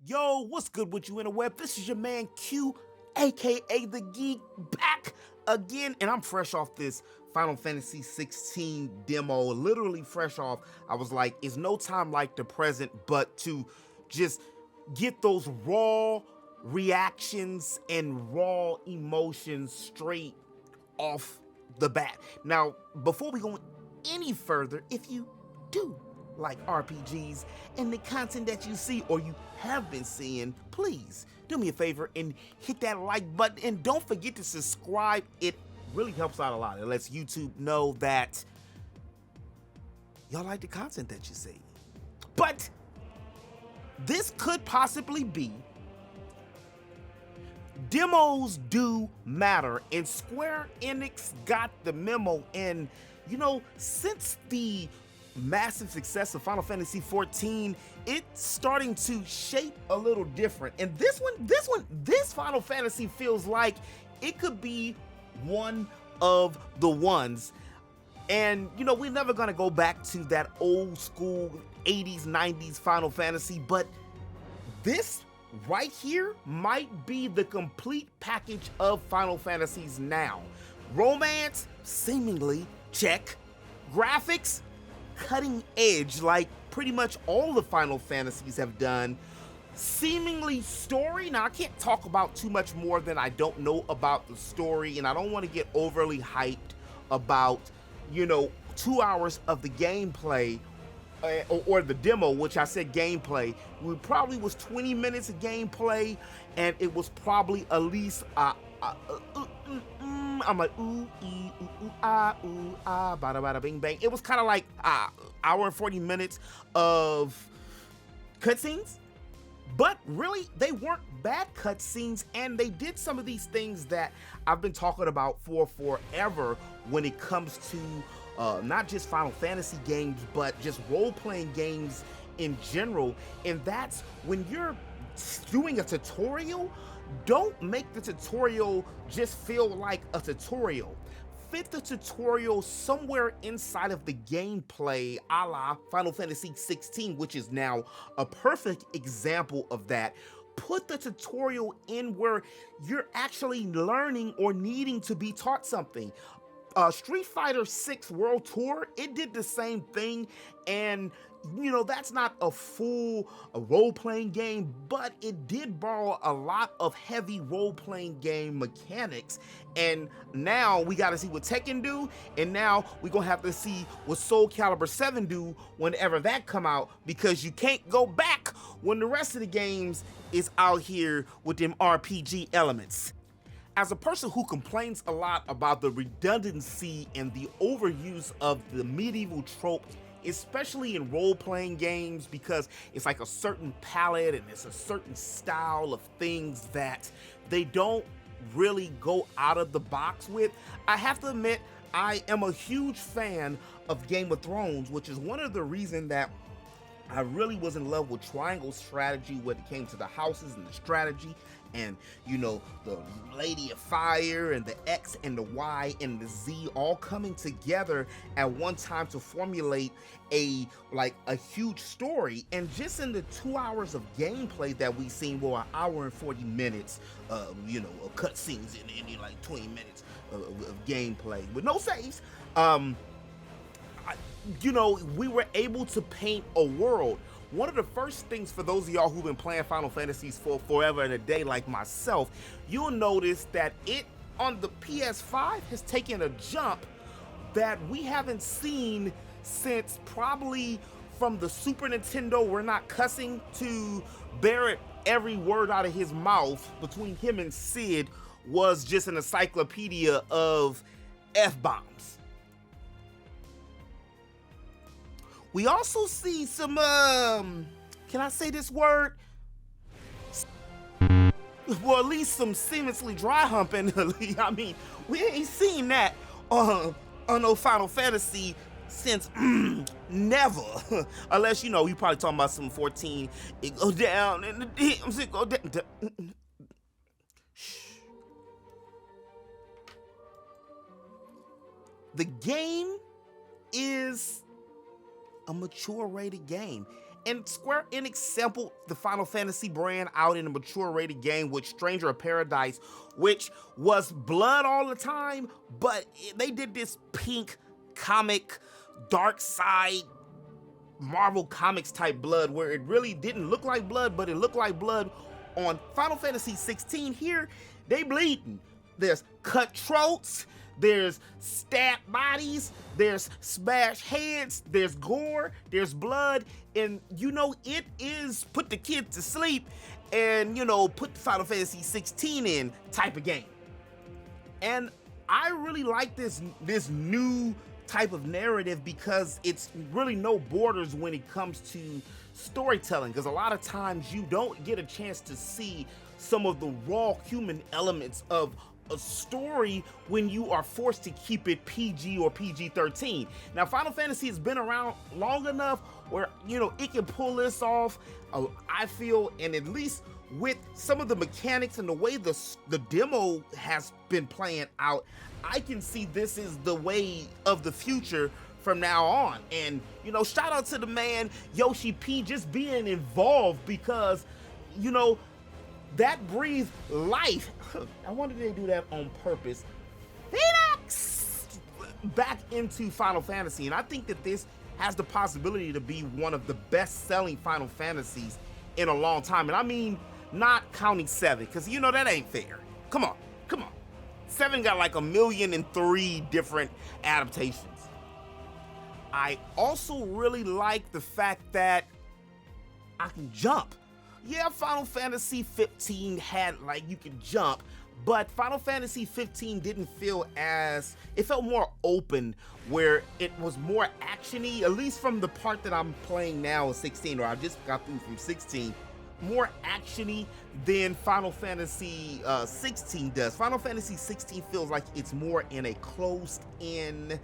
Yo, what's good with you interweb? This is your man Q, aka the Geek, back again, and I'm fresh off this Final Fantasy 16 demo, literally fresh off. I was like, it's no time like the present, but to just get those raw reactions and raw emotions straight off the bat. Now, before we go any further, if you do like RPGs and the content that you see or you have been seeing, please do me a favor and hit that like button, and don't forget to subscribe. It really helps out a lot. It lets YouTube know that y'all like the content that you see. But this could possibly be demos do matter, and Square Enix got the memo. And you know, since the massive success of Final Fantasy 14, it's starting to shape a little different. And this Final Fantasy feels like it could be one of the ones. And you know, we're never gonna go back to that old school 80s, 90s Final Fantasy, but this right here might be the complete package of Final Fantasies now. Romance, seemingly, check. Graphics, cutting edge, like pretty much all the Final Fantasies have done. Seemingly story, now I can't talk about too much more than I don't know about the story, and I don't want to get overly hyped about, you know, 2 hours of the gameplay, or the demo, which I said gameplay. We probably was 20 minutes of gameplay, and it was probably at least I'm like ooh ah bada bada bing bang. It was kind of like hour and 40 minutes of cutscenes, but really they weren't bad cutscenes, and they did some of these things that I've been talking about for forever when it comes to not just Final Fantasy games, but just role-playing games in general. And that's when you're doing a tutorial, don't make the tutorial just feel like a tutorial. Fit the tutorial somewhere inside of the gameplay, a la Final Fantasy 16, which is now a perfect example of that. Put the tutorial in where you're actually learning or needing to be taught something. Street Fighter 6 World Tour, it did the same thing, and you know, that's not a full role-playing game, but it did borrow a lot of heavy role-playing game mechanics. And now we got to see what Tekken do, and now we're gonna have to see what Soul Calibur 7 do whenever that come out, because you can't go back when the rest of the games is out here with them RPG elements. As a person who complains a lot about the redundancy and the overuse of the medieval trope, especially in role-playing games, because it's like a certain palette and it's a certain style of things that they don't really go out of the box with, I have to admit I am a huge fan of Game of Thrones, which is one of the reasons that I really was in love with triangle strategy when it came to the houses and the strategy, and you know, the Lady of Fire and the X and the Y and the Z all coming together at one time to formulate a huge story. And just in the 2 hours of gameplay that we seen, well, an hour and 40 minutes you know, of cutscenes in like 20 minutes of gameplay with no saves, you know, we were able to paint a world. One of the first things, for those of y'all who've been playing Final Fantasies for forever and a day like myself, you'll notice that it on the PS5 has taken a jump that we haven't seen since probably from the Super Nintendo We're Not Cussing to Barrett, every word out of his mouth between him and Sid was just an encyclopedia of F-bombs. We also see some, can I say this word? Well, at least some seamlessly dry humping. I mean, we ain't seen that on no Final Fantasy since never. Unless, you know, you probably talking about some 14. It go down and the DMs, it go down. Shh. The game is a mature rated game. And Square Enix sampled the Final Fantasy brand out in a mature rated game with Stranger of Paradise, which was blood all the time, but they did this pink comic, dark side, Marvel Comics type blood where it really didn't look like blood, but it looked like blood. On Final Fantasy 16 here, they bleeding. There's cut throats, there's stabbed bodies, there's smashed heads, there's gore, there's blood, and you know, it is put the kids to sleep and, you know, put the Final Fantasy 16 in type of game. And I really like this new type of narrative because it's really no borders when it comes to storytelling, because a lot of times you don't get a chance to see some of the raw human elements of a story when you are forced to keep it PG or PG-13. Now, Final Fantasy has been around long enough where, you know, it can pull this off, I feel, and at least with some of the mechanics and the way the demo has been playing out, I can see this is the way of the future from now on. And, you know, shout out to the man Yoshi P just being involved, because, you know, that breathed life. I wonder if they do that on purpose. Phoenix back into Final Fantasy, and I think that this has the possibility to be one of the best-selling Final Fantasies in a long time. And I mean, not counting 7, because you know that ain't fair. Come on. 7 got like 1,000,003 different adaptations. I also really like the fact that I can jump. Yeah, Final Fantasy 15 had, like, you could jump, but Final Fantasy 15 didn't feel as, it felt more open, where it was more action-y, at least from the part that I'm playing now of 16, or I just got through from 16, more action-y than Final Fantasy 16 does. Final Fantasy 16 feels like it's more in a closed-in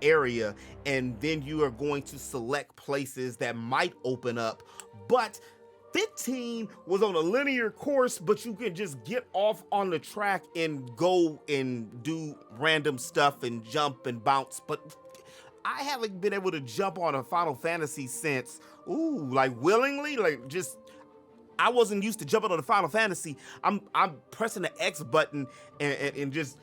area, and then you are going to select places that might open up, but 15 was on a linear course, but you could just get off on the track and go and do random stuff and jump and bounce. But I haven't been able to jump on a Final Fantasy since, like willingly, like just, I wasn't used to jumping on the Final Fantasy. I'm pressing the X button and just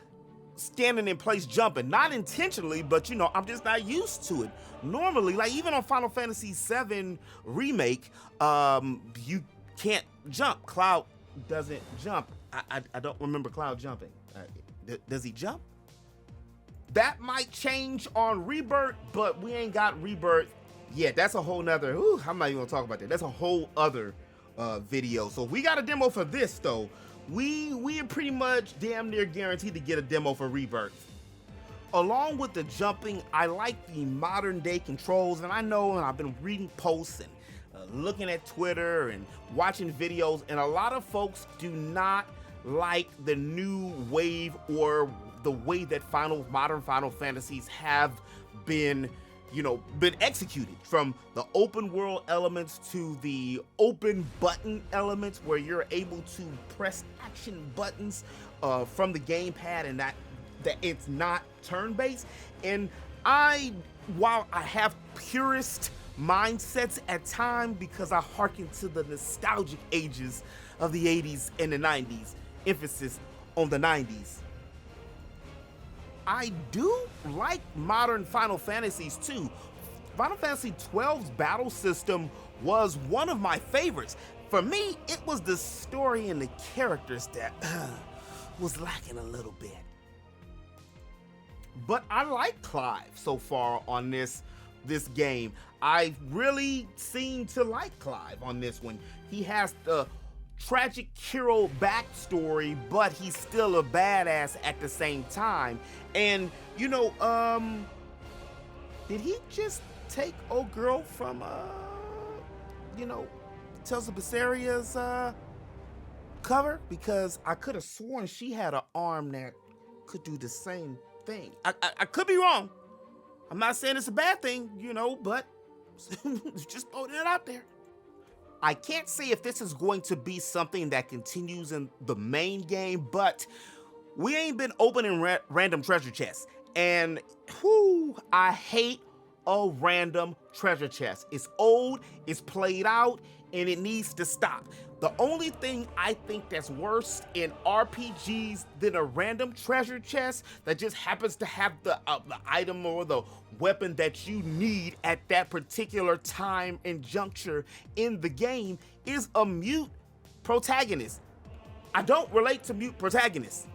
standing in place jumping, not intentionally, but you know, I'm just not used to it. Normally, like even on Final Fantasy VII Remake, you can't jump. Cloud doesn't jump. I don't remember Cloud jumping. Does he jump? That might change on Rebirth, but we ain't got Rebirth yet. That's a whole nother, I'm not even gonna talk about that. That's a whole other video. So if we got a demo for this though, we are pretty much damn near guaranteed to get a demo for Rebirth. Along with the jumping, I like the modern day controls, and I know, and I've been reading posts and looking at Twitter and watching videos, and a lot of folks do not like the new wave or the way that modern Final Fantasies have been, you know, been executed, from the open world elements to the open button elements where you're able to press action buttons from the gamepad, and that it's not turn-based. And while I have purist mindsets at times because I hearken to the nostalgic ages of the 80s and the 90s, emphasis on the 90s, I do like modern Final Fantasies too. Final Fantasy XII's battle system was one of my favorites. For me, it was the story and the characters that was lacking a little bit. But I like Clive so far on this game. I really seem to like Clive on this one. He has the tragic hero backstory, but he's still a badass at the same time. And you know, did he just take old girl from you know, Tales of Berseриa's cover? Because I could have sworn she had an arm that could do the same thing. I could be wrong. I'm not saying it's a bad thing, you know, but just throwing it out there. I can't say if this is going to be something that continues in the main game, but we ain't been opening random treasure chests. And I hate a random treasure chest. It's old, it's played out, and it needs to stop. The only thing I think that's worse in RPGs than a random treasure chest that just happens to have the item or the weapon that you need at that particular time and juncture in the game is a mute protagonist. I don't relate to mute protagonists.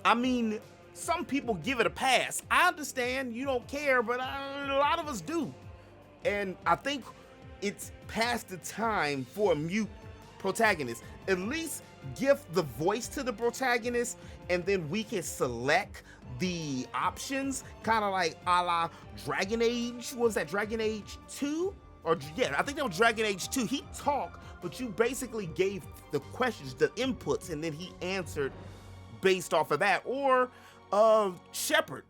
I mean, some people give it a pass. I understand you don't care, but a lot of us do. And I think it's past the time for a mute protagonist. At least give the voice to the protagonist, and then we can select the options, kind of like a la Dragon Age. Was that Dragon Age 2? Or yeah, I think that was Dragon Age 2. He talked, but you basically gave the questions, the inputs, and then he answered based off of that. Or Shepard.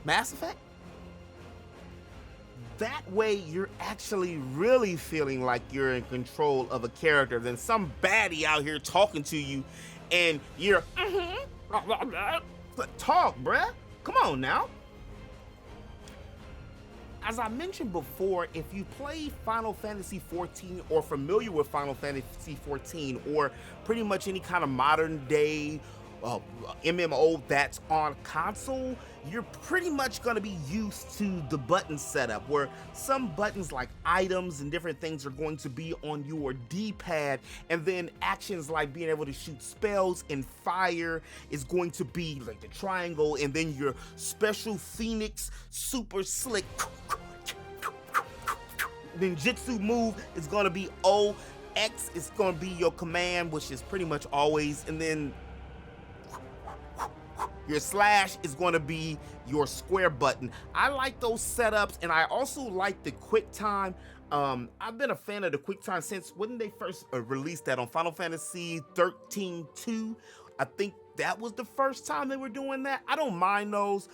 Mass Effect? That way you're actually really feeling like you're in control of a character than some baddie out here talking to you and you're talk, bruh. Come on now. As I mentioned before, if you play Final Fantasy XIV or familiar with Final Fantasy XIV or pretty much any kind of modern day MMO that's on console, you're pretty much going to be used to the button setup where some buttons like items and different things are going to be on your D-pad, and then actions like being able to shoot spells and fire is going to be like the triangle, and then your special Phoenix super slick ninjutsu move is going to be O. X is going to be your command, which is pretty much always, and then your slash is going to be your square button. I like those setups, and I also like the quick time. I've been a fan of the quick time since when they first released that on Final Fantasy 13-2. I think that was the first time they were doing that. I don't mind those.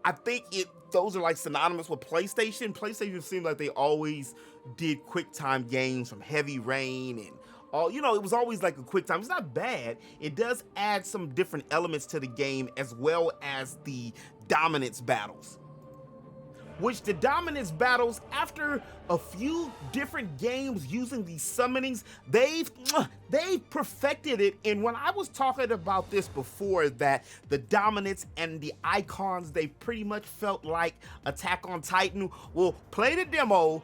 I think those are like synonymous with PlayStation. PlayStation seemed like they always did quick time games from Heavy Rain and it was always like a quick time. It's not bad. It does add some different elements to the game as well as the dominance battles. Which the dominance battles, after a few different games using these summonings, they've perfected it. And when I was talking about this before, that the dominance and the icons, they pretty much felt like Attack on Titan. Well, play the demo,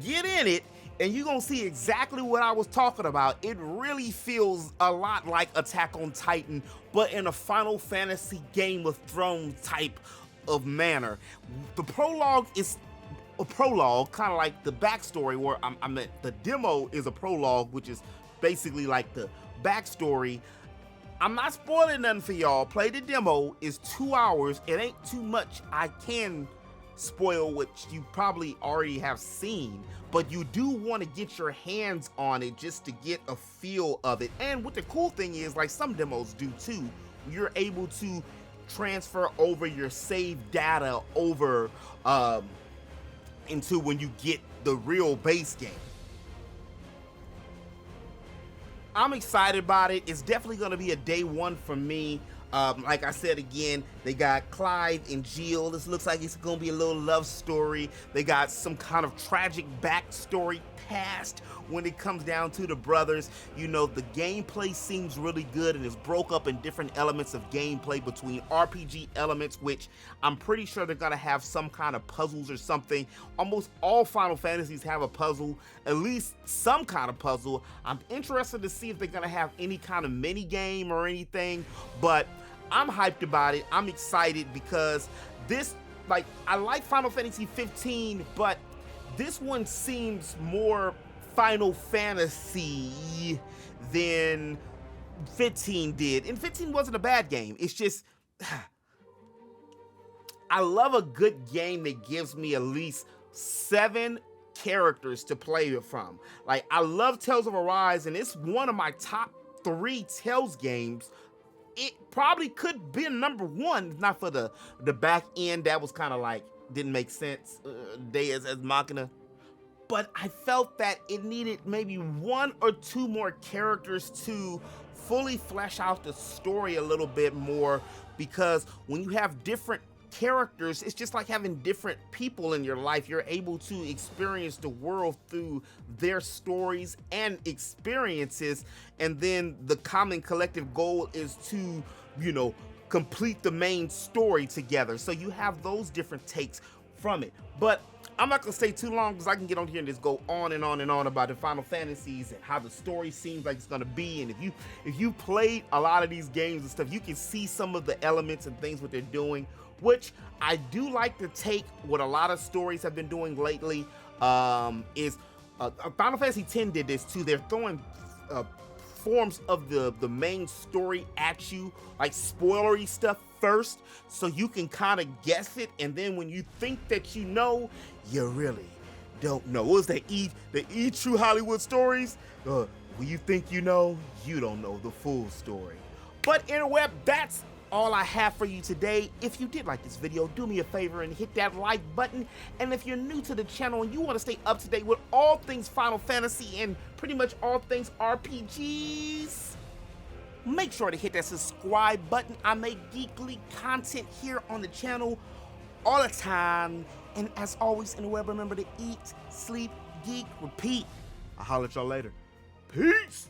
get in it, and you're gonna see exactly what I was talking about. It really feels a lot like Attack on Titan, but in a Final Fantasy Game of Thrones type of manner. The prologue is a prologue, kind of like the backstory, where I meant the demo is a prologue, which is basically like the backstory. I'm not spoiling nothing for y'all. Play the demo. It's 2 hours. It ain't too much. I can spoil what you probably already have seen, but you do want to get your hands on it just to get a feel of it. And what the cool thing is, like some demos do too, you're able to transfer over your save data over into when you get the real base game. I'm excited about it. It's definitely going to be a day one for me. Like I said again, they got Clive and Jill. This looks like it's gonna be a little love story. They got some kind of tragic backstory past when it comes down to the brothers. You know, the gameplay seems really good and it's broke up in different elements of gameplay between RPG elements, which I'm pretty sure they're gonna have some kind of puzzles or something. Almost all Final Fantasies have a puzzle, at least some kind of puzzle. I'm interested to see if they're gonna have any kind of mini game or anything, but I'm hyped about it. I'm excited because this, like, I like Final Fantasy 15, but this one seems more Final Fantasy than 15 did. And 15 wasn't a bad game. It's just, I love a good game that gives me at least 7 characters to play it from. Like, I love Tales of Arise, and it's one of my top 3 Tales games. It probably could be number 1, if not for the back end that was kind of like, didn't make sense, Deus Ex Machina. But I felt that it needed maybe 1 or 2 more characters to fully flesh out the story a little bit more, because when you have different characters, it's just like having different people in your life. You're able to experience the world through their stories and experiences, and then the common collective goal is to, you know, complete the main story together. So you have those different takes from it. But I'm not gonna stay too long because I can get on here and just go on and on and on about the Final Fantasies and how the story seems like it's gonna be. And if you played a lot of these games and stuff, you can see some of the elements and things what they're doing, which I do like to take what a lot of stories have been doing lately. Final Fantasy X did this too. They're throwing forms of the main story at you, like spoilery stuff first, so you can kind of guess it, and then when you think that you know, you really don't know. What was the E True Hollywood Stories? When you think you know, you don't know the full story. But interweb, that's all I have for you today. If you did like this video, do me a favor and hit that like button. And if you're new to the channel and you want to stay up to date with all things Final Fantasy and pretty much all things RPGs, make sure to hit that subscribe button. I make geekly content here on the channel all the time. And as always, in the web, remember to eat, sleep, geek, repeat. I'll holler at y'all later. Peace!